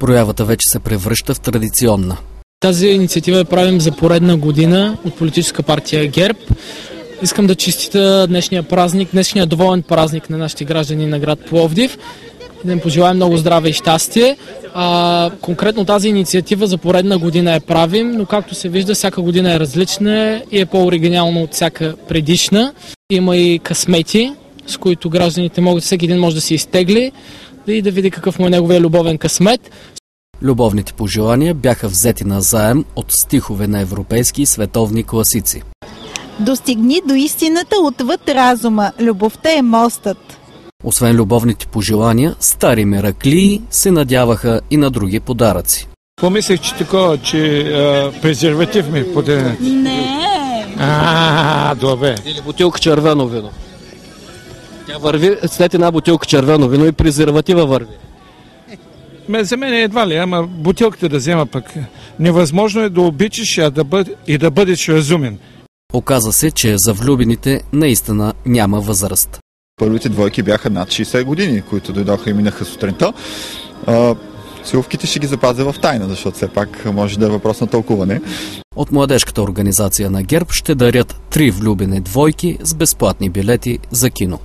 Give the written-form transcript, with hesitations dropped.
Проявата вече се превръща в традиционна. Тази инициатива я правим за поредна година от политическа партия ГЕРБ. Искам да честитя днешния доволен празник на нашите граждани на град Пловдив. Да им пожелаем много здраве и щастие. Конкретно тази инициатива за поредна година я правим, но както се вижда, всяка година е различна и е по-оригинална от всяка предишна. Има и късмети, с които гражданите всеки един може да се изтегли и да види какъв му е неговия любовен късмет. Любовните пожелания бяха взети на заем от стихове на европейски и световни класици. Достигни до истината отвъд разума. Любовта е мостът. Освен любовните пожелания, стари мераклии се надяваха и на други подаръци. Помислих, че такова, че презерватив ми подарят. Не. Добре. Или бутилка червено вино. Тя върви след една бутилка червено вино и презерватива върви. За мен едва ли, ама бутилката да взема пък. Невъзможно е да обичаш и да бъдеш разумен. Оказа се, че за влюбените наистина няма възраст. Първите двойки бяха над 60 години, които дойдоха и минаха сутринта. Целувките ще ги запазя в тайна, защото все пак може да е въпрос на тълкуване. От младежката организация на ГЕРБ ще дарят 3 влюбени двойки с безплатни билети за кино.